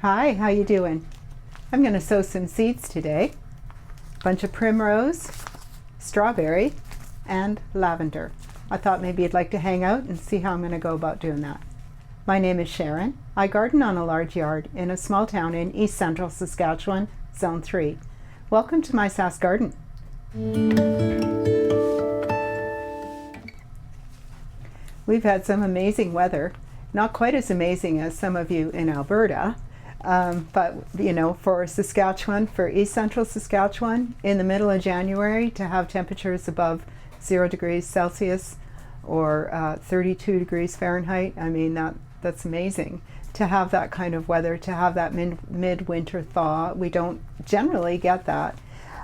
Hi, how you doing? I'm going to sow some seeds today. A bunch of primrose, strawberry, and lavender. I thought maybe you'd like to hang out and see how I'm going to go about doing that. My name is Sharon. I garden on a large yard in a small town in east central Saskatchewan, Zone 3. Welcome to my Sask Garden. We've had some amazing weather, not quite as amazing as some of you in Alberta. But you know, for Saskatchewan, for east central Saskatchewan, in the middle of January, to have temperatures above 0 degrees Celsius or 32 degrees Fahrenheit, I mean, that's amazing. To have that kind of weather, to have that mid-winter thaw, we don't generally get that.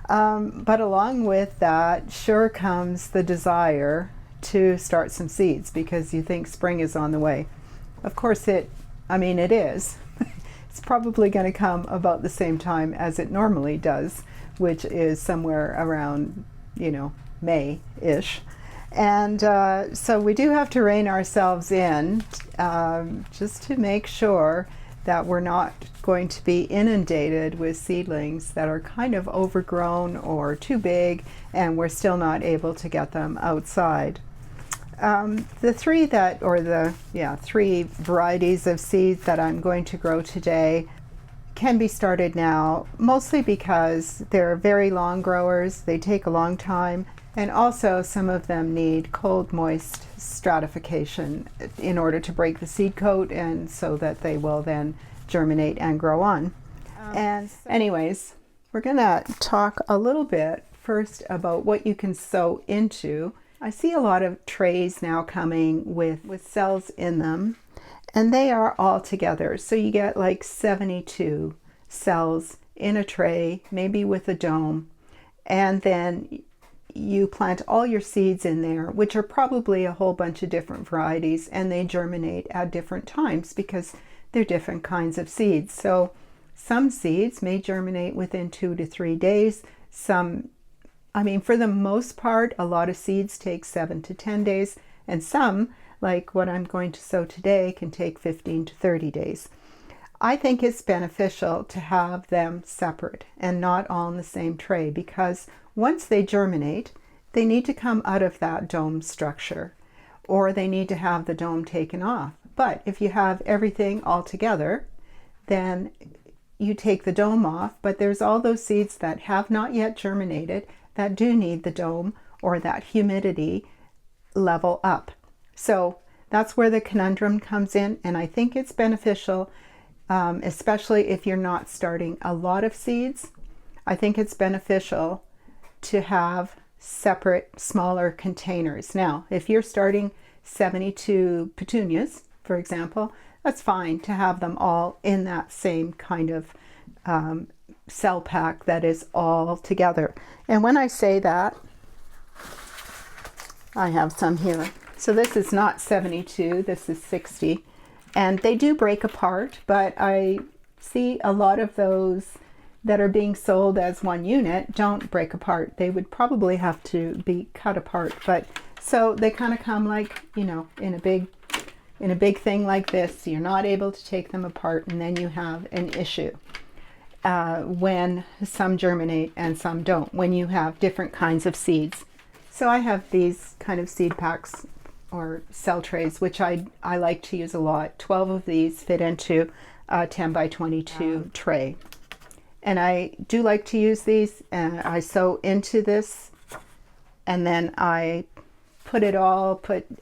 But along with that, sure comes the desire to start some seeds because you think spring is on the way. Of course it is. It's probably going to come about the same time as it normally does, which is somewhere around, May-ish. And so we do have to rein ourselves in just to make sure that we're not going to be inundated with seedlings that are kind of overgrown or too big, and we're still not able to get them outside. The three varieties of seeds that I'm going to grow today can be started now, mostly because they're very long growers, they take a long time, and also some of them need cold, moist stratification in order to break the seed coat and so that they will then germinate and grow on. Anyways, we're going to talk a little bit first about what you can sow into. I see a lot of trays now coming with cells in them, and they are all together. So you get like 72 cells in a tray, maybe with a dome, and then you plant all your seeds in there, which are probably a whole bunch of different varieties, and they germinate at different times because they're different kinds of seeds. So some seeds may germinate within 2 to 3 days. For the most part, a lot of seeds take 7 to 10 days, and some, like what I'm going to sow today, can take 15 to 30 days. I think it's beneficial to have them separate and not all in the same tray, because once they germinate, they need to come out of that dome structure, or they need to have the dome taken off. But if you have everything all together, then you take the dome off, but there's all those seeds that have not yet germinated that do need the dome or that humidity level up. So that's where the conundrum comes in, and I think it's beneficial, especially if you're not starting a lot of seeds. I think it's beneficial to have separate, smaller containers. Now, if you're starting 72 petunias, for example, that's fine to have them all in that same kind of cell pack that is all together. And when I say that, I have some here. So this is not 72, this is 60. And they do break apart, but I see a lot of those that are being sold as one unit don't break apart. They would probably have to be cut apart. But so they kind of come like, in a big thing like this. You're not able to take them apart, and then you have an issue. When some germinate and some don't, when you have different kinds of seeds. So I have these kind of seed packs or cell trays, which I like to use a lot. 12 of these fit into a 10 by 22 tray. And I do like to use these, and I sow into this, and then I put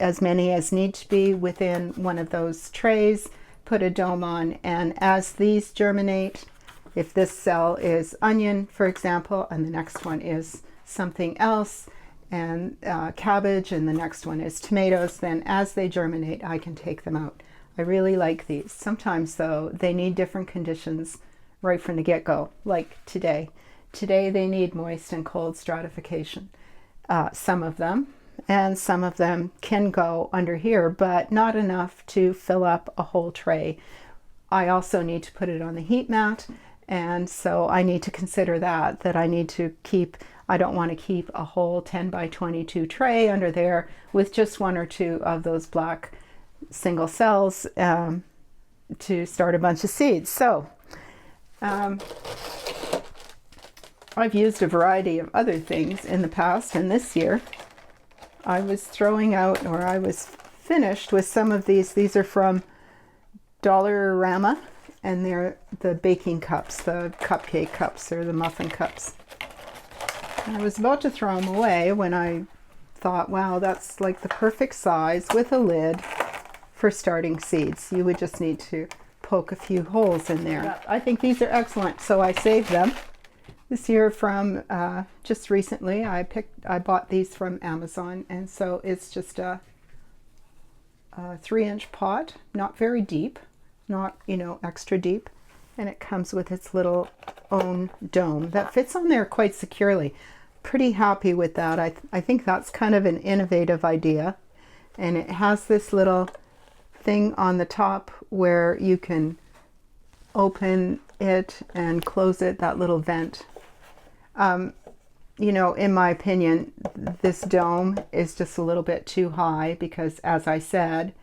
as many as need to be within one of those trays, put a dome on, and as these germinate, if this cell is onion, for example, and the next one is something else, and cabbage, and the next one is tomatoes, then as they germinate, I can take them out. I really like these. Sometimes, though, they need different conditions right from the get-go, like today. Today they need moist and cold stratification, some of them, and some of them can go under here, but not enough to fill up a whole tray. I also need to put it on the heat mat, and so I need to consider that I don't want to keep a whole 10 by 22 tray under there with just 1 or 2 of those black single cells to start a bunch of seeds. So I've used a variety of other things in the past, and this year I was throwing out, or I was finished with some of these. These are from Dollarama, and they're the baking cups, the cupcake cups or the muffin cups. And I was about to throw them away when I thought, wow, that's like the perfect size with a lid for starting seeds. You would just need to poke a few holes in there. Yeah. I think these are excellent, so I saved them. This year from just recently, I bought these from Amazon, and so it's just a 3-inch pot, not very deep, not, you know, extra deep, and it comes with its little own dome that fits on there quite securely. Pretty happy with that. I think that's kind of an innovative idea, and it has this little thing on the top where you can open it and close it, that little vent. You know, in my opinion, this dome is just a little bit too high because, as I said,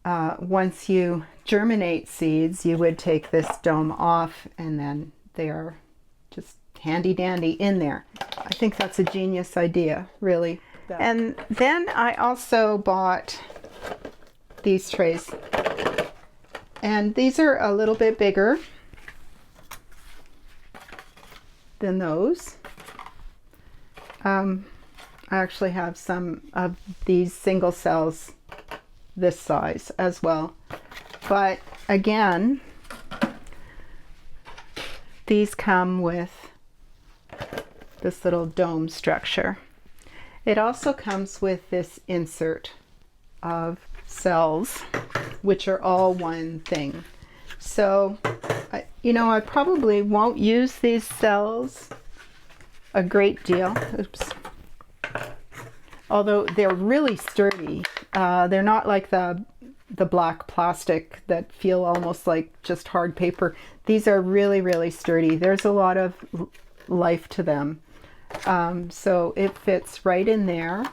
once you germinate seeds, you would take this dome off and then they are just handy dandy in there. I think that's a genius idea, really. And then I also bought these trays, and these are a little bit bigger than those. I actually have some of these single cells this size as well, but again, these come with this little dome structure. It also comes with this insert of cells, which are all one thing. So, you know, I probably won't use these cells a great deal. Oops. Although they're really sturdy. They're not like the black plastic that feel almost like just hard paper. These are really, really sturdy. There's a lot of life to them. So it fits right in there.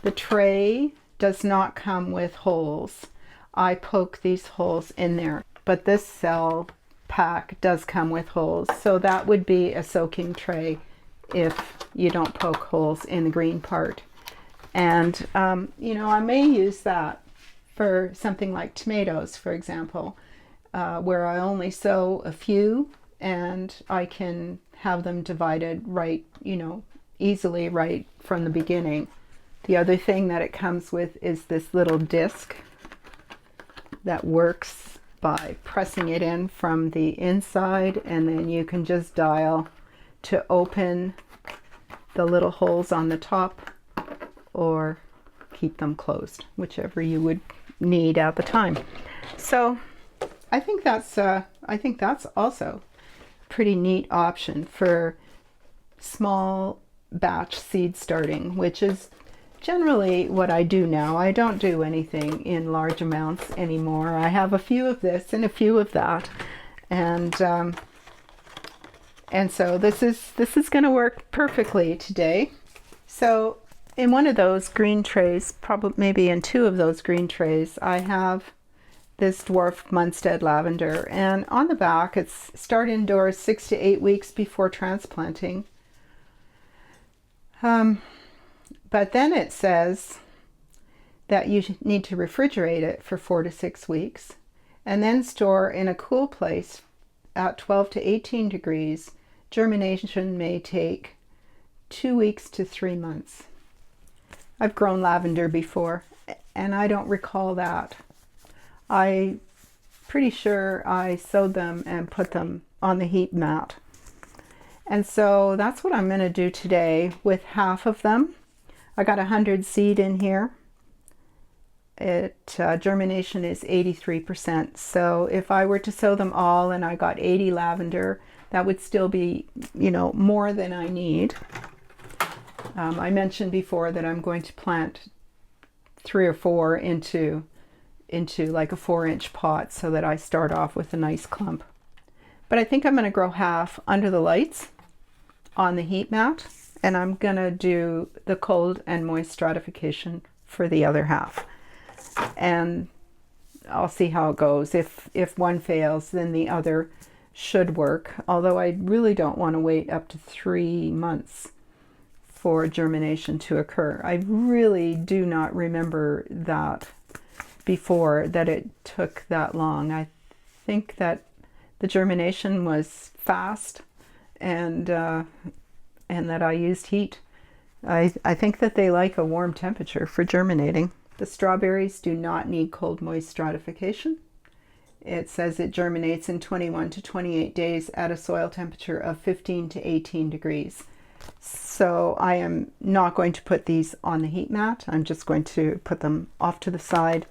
The tray does not come with holes. I poke these holes in there, but this cell pack does come with holes. So that would be a soaking tray if you don't poke holes in the green part. And, you know, I may use that for something like tomatoes, for example, where I only sow a few and I can have them divided right, you know, easily right from the beginning. The other thing that it comes with is this little disc that works by pressing it in from the inside, and then you can just dial to open the little holes on the top or keep them closed, whichever you would need at the time. So I think that's also a pretty neat option for small batch seed starting, which is generally what I do now. I don't do anything in large amounts anymore. I have a few of this and a few of that, and so this is going to work perfectly today. So in one of those green trays, probably maybe in two of those green trays, I have this dwarf Munstead lavender, and on the back it's start indoors 6 to 8 weeks before transplanting. But then it says that you need to refrigerate it for 4 to 6 weeks and then store in a cool place at 12 to 18 degrees. Germination may take 2 weeks to 3 months. I've grown lavender before and I don't recall that. I'm pretty sure I sowed them and put them on the heat mat. And so that's what I'm going to do today with half of them. I got 100 seed in here. Germination is 83%. So if I were to sow them all and I got 80 lavender, that would still be, you know, more than I need. I mentioned before that I'm going to plant 3 or 4 into like a 4-inch pot so that I start off with a nice clump. But I think I'm going to grow half under the lights on the heat mat, and I'm going to do the cold and moist stratification for the other half. And I'll see how it goes. If one fails, then the other should work, although I really don't want to wait up to 3 months for germination to occur. I really do not remember that before, that it took that long. I think that the germination was fast, and that I used heat. I think that they like a warm temperature for germinating. The strawberries do not need cold moist stratification. It says it germinates in 21 to 28 days at a soil temperature of 15 to 18 degrees. So I am not going to put these on the heat mat. I'm just going to put them off to the side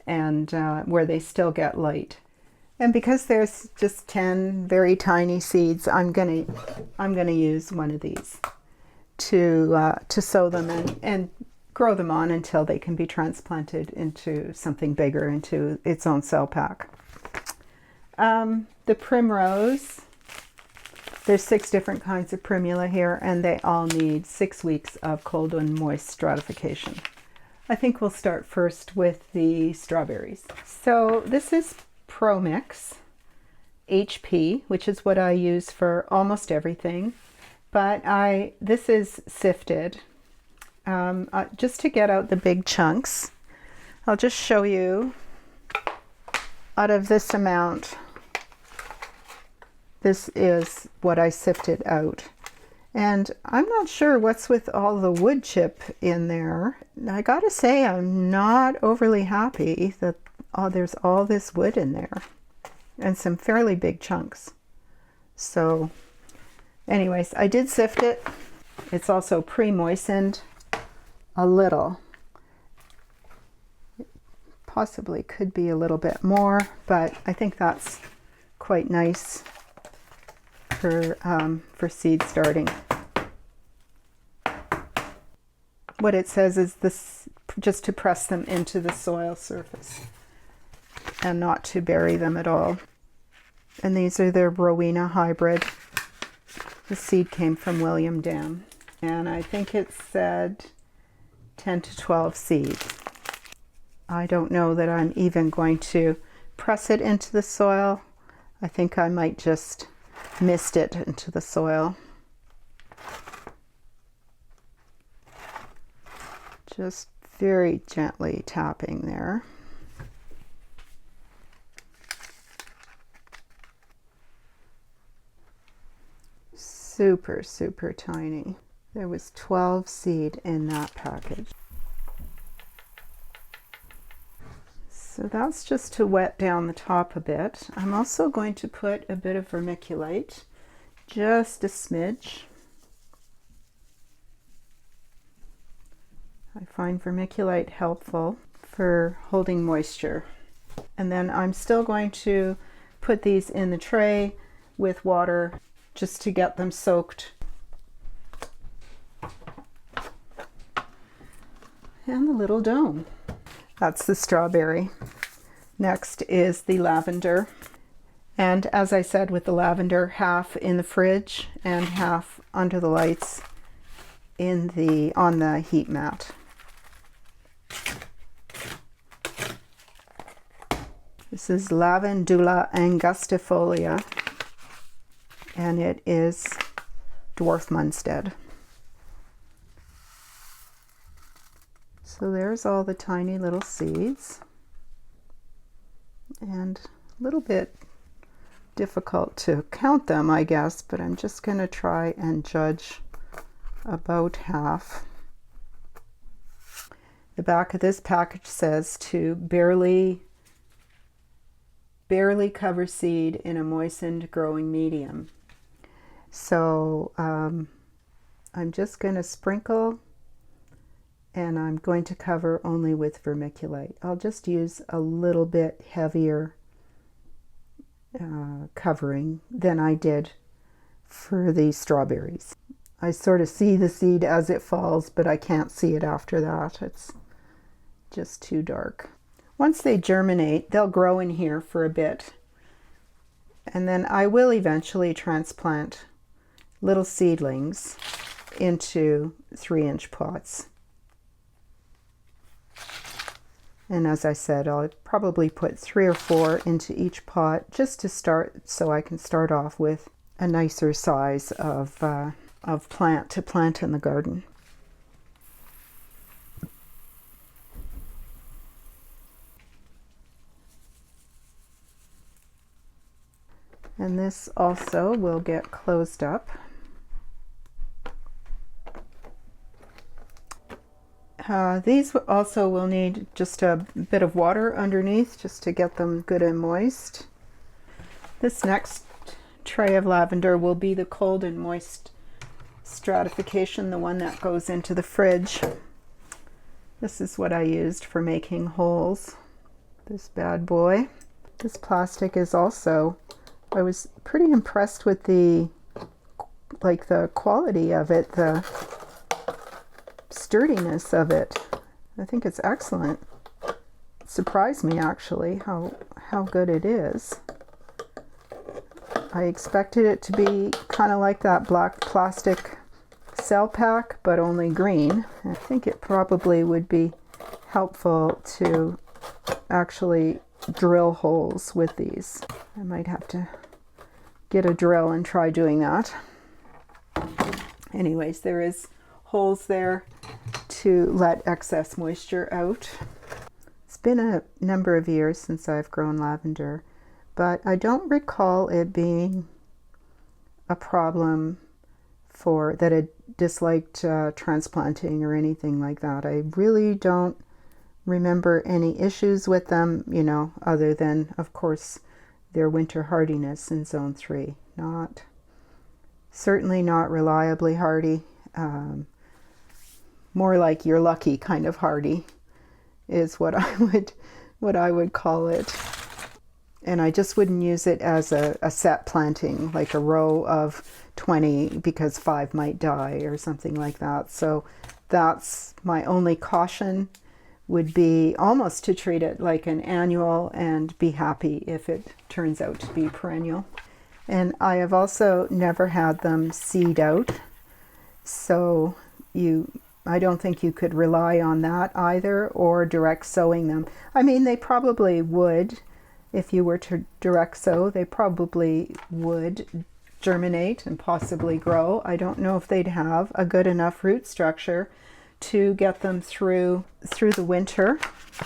and where they still get light. And because there's just 10 very tiny seeds, I'm gonna use one of these to sow them and grow them on until they can be transplanted into something bigger, into its own cell pack. The Primrose, there's 6 different kinds of Primula here, and they all need 6 weeks of cold and moist stratification. I think we'll start first with the strawberries. So this is Pro Mix HP, which is what I use for almost everything, but this is sifted just to get out the big chunks. I'll just show you. Out of this amount, this is what I sifted out. And I'm not sure what's with all the wood chip in there. I gotta say, I'm not overly happy that there's all this wood in there and some fairly big chunks. So anyways, I did sift it. It's also pre-moistened a little. Possibly could be a little bit more, but I think that's quite nice for seed starting. What it says is this, just to press them into the soil surface and not to bury them at all. And these are the Rowena hybrid. The seed came from William Dam, and I think it said 10 to 12 seeds. I don't know that I'm even going to press it into the soil. I think I might just mist it into the soil. Just very gently tapping there. Super, super tiny. There was 12 seed in that package. So that's just to wet down the top a bit. I'm also going to put a bit of vermiculite, just a smidge. I find vermiculite helpful for holding moisture. And then I'm still going to put these in the tray with water just to get them soaked. And the little dome. That's the strawberry. Next is the lavender. And as I said with the lavender, half in the fridge and half under the lights on the heat mat. This is Lavandula angustifolia, and it is dwarf Munstead. So there's all the tiny little seeds, and a little bit difficult to count them, I guess, but I'm just going to try and judge about half. The back of this package says to barely cover seed in a moistened growing medium. So I'm just going to sprinkle, and I'm going to cover only with vermiculite. I'll just use a little bit heavier covering than I did for the strawberries. I sort of see the seed as it falls, but I can't see it after that. It's just too dark. Once they germinate, they'll grow in here for a bit, and then I will eventually transplant little seedlings into 3-inch pots. And as I said, I'll probably put 3 or 4 into each pot just to start, so I can start off with a nicer size of plant to plant in the garden. And this also will get closed up. These also will need just a bit of water underneath just to get them good and moist. This next tray of lavender will be the cold and moist stratification, the one that goes into the fridge. This is what I used for making holes. This bad boy. This plastic is also, I was pretty impressed with the quality of it, the sturdiness of it. I think it's excellent. It surprised me actually how good it is. I expected it to be kind of like that black plastic cell pack, but only green. I think it probably would be helpful to actually drill holes with these. I might have to get a drill and try doing that. Anyways, there is holes there to let excess moisture out. It's been a number of years since I've grown lavender, but I don't recall it being a problem for that I disliked transplanting or anything like that. I really don't remember any issues with them, you know, other than, of course, their winter hardiness in zone 3. Certainly not reliably hardy. More like you're lucky kind of hardy is what I would call it. And I just wouldn't use it as a set planting, like a row of 20 because 5 might die or something like that. So that's my only caution, would be almost to treat it like an annual and be happy if it turns out to be perennial. And I have also never had them seed out, so I don't think you could rely on that either, or direct sowing them. I mean, they probably would. If you were to direct sow, they probably would germinate and possibly grow. I don't know if they'd have a good enough root structure to get them through the winter,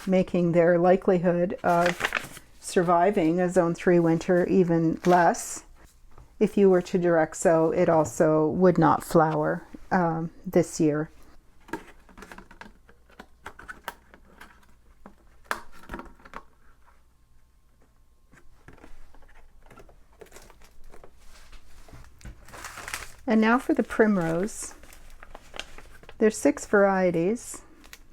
making their likelihood of surviving a zone 3 winter even less. If you were to direct sow, it also would not flower this year. And now for the Primrose. There's 6 varieties.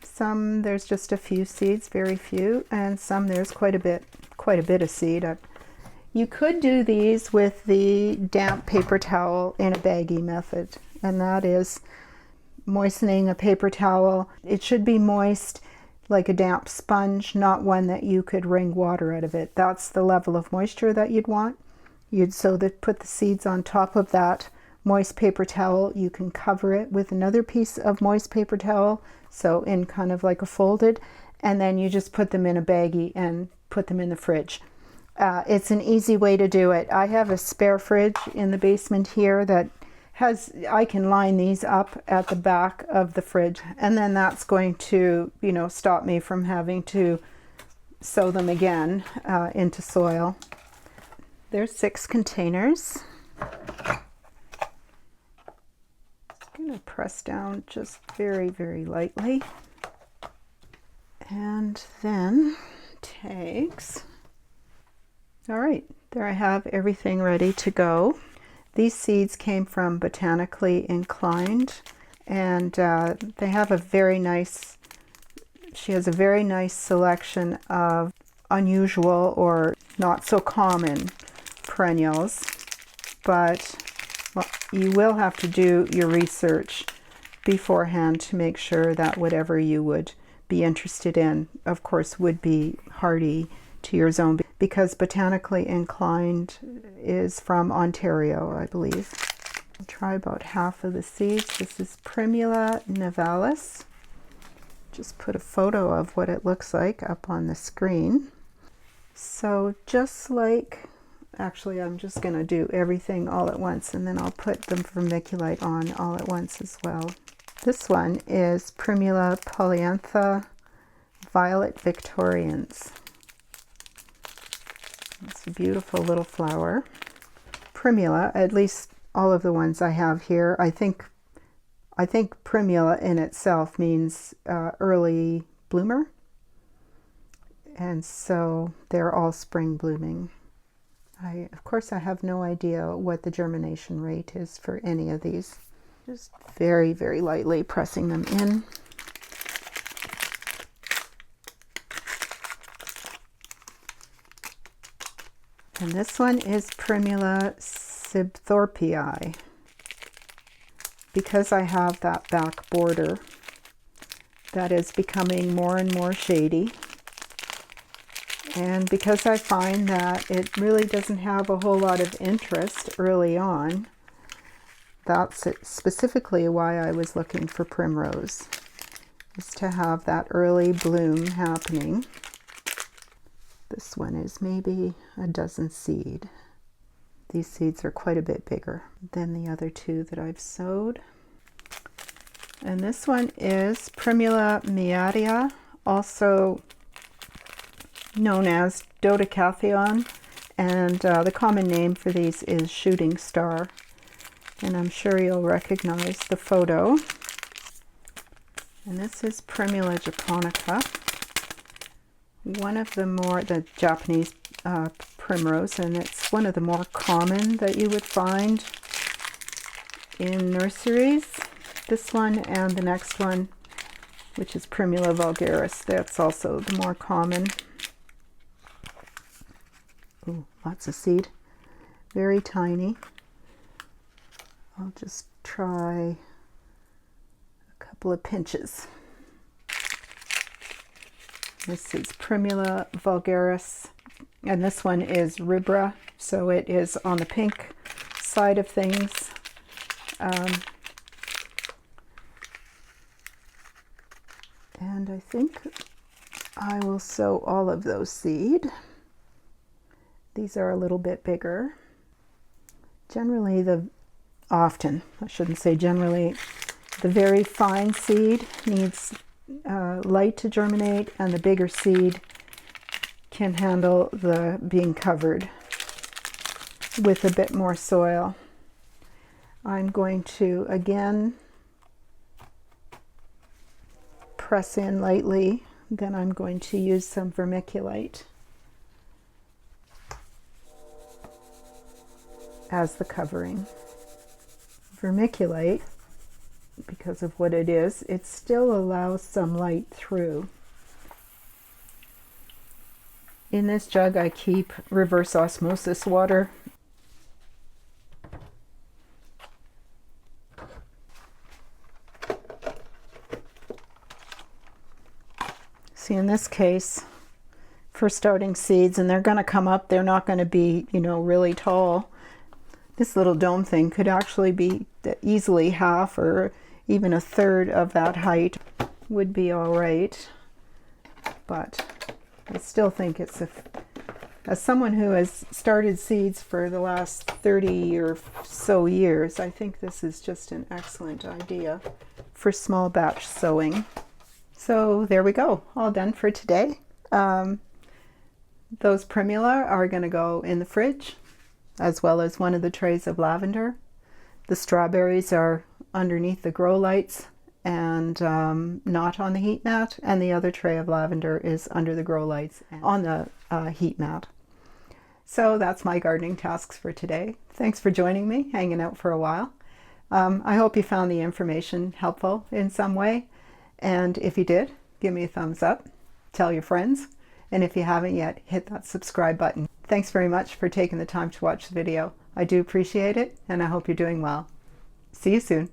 Some there's just a few seeds, very few, and some there's quite a bit of seed. You could do these with the damp paper towel in a baggie method, and that is moistening a paper towel. It should be moist like a damp sponge, not one that you could wring water out of it. That's the level of moisture that you'd want. Put the seeds on top of that moist paper towel. You can cover it with another piece of moist paper towel, so in kind of like a folded, and then you just put them in a baggie and put them in the fridge. It's an easy way to do it. I have a spare fridge in the basement here that I can line these up at the back of the fridge, and then that's going to, stop me from having to sow them again into soil. There's 6 containers. I'm going to press down just very, very lightly, and then tags. All right, there I have everything ready to go. These seeds came from Botanically Inclined, and they have she has a very nice selection of unusual or not so common perennials, but you will have to do your research beforehand to make sure that whatever you would be interested in, of course, would be hardy to your zone, because Botanically Inclined is from Ontario, I believe. I'll try about half of the seeds. This is Primula nivalis. just put a photo of what it looks like up on the screen. So just like, actually I'm just going to do everything all at once, and then I'll put the vermiculite on all at once as well. This one is Primula polyantha Violet Victorians. It's a beautiful little flower. Primula, at least all of the ones I have here, I think Primula in itself means early bloomer, and so they're all spring blooming. Of course I have no idea what the germination rate is for any of these. Just very, very lightly pressing them in. And this one is Primula Sibthorpii. Because I have that back border that is becoming more and more shady, and because I find that it really doesn't have a whole lot of interest early on, that's specifically why I was looking for Primrose, is to have that early bloom happening. This one is maybe a dozen seed. These seeds are quite a bit bigger than the other two that I've sowed. And this one is Primula meadia, also known as Dodecatheon, and the common name for these is shooting star. And I'm sure you'll recognize the photo. And this is Primula japonica, one of the Japanese primrose, and it's one of the more common that you would find in nurseries. This one and the next one, which is Primula vulgaris, that's also the more common. Ooh, lots of seed, very tiny. I'll just try a couple of pinches. This is Primula vulgaris, and this one is rubra, so it is on the pink side of things. And I think I will sow all of those seed. These are a little bit bigger. Generally, I shouldn't say generally, the very fine seed needs light to germinate, and the bigger seed can handle the being covered with a bit more soil. I'm going to again press in lightly, then I'm going to use some vermiculite as the covering. Vermiculite, because of what it is, it still allows some light through. In this jug I keep reverse osmosis water. See, in this case, for starting seeds, and they're going to come up, they're not going to be, really tall. This little dome thing could actually be easily half or even a third of that height would be all right. But I still think it's, as someone who has started seeds for the last 30 or so years, I think this is just an excellent idea for small batch sowing. So there we go, all done for today. Those Primula are going to go in the fridge, as well as one of the trays of lavender. The strawberries are underneath the grow lights and not on the heat mat, and the other tray of lavender is under the grow lights and on the heat mat. So that's my gardening tasks for today. Thanks for joining me, hanging out for a while. I hope you found the information helpful in some way. And if you did, give me a thumbs up, tell your friends, and if you haven't yet, hit that subscribe button. Thanks very much for taking the time to watch the video. I do appreciate it, and I hope you're doing well. See you soon.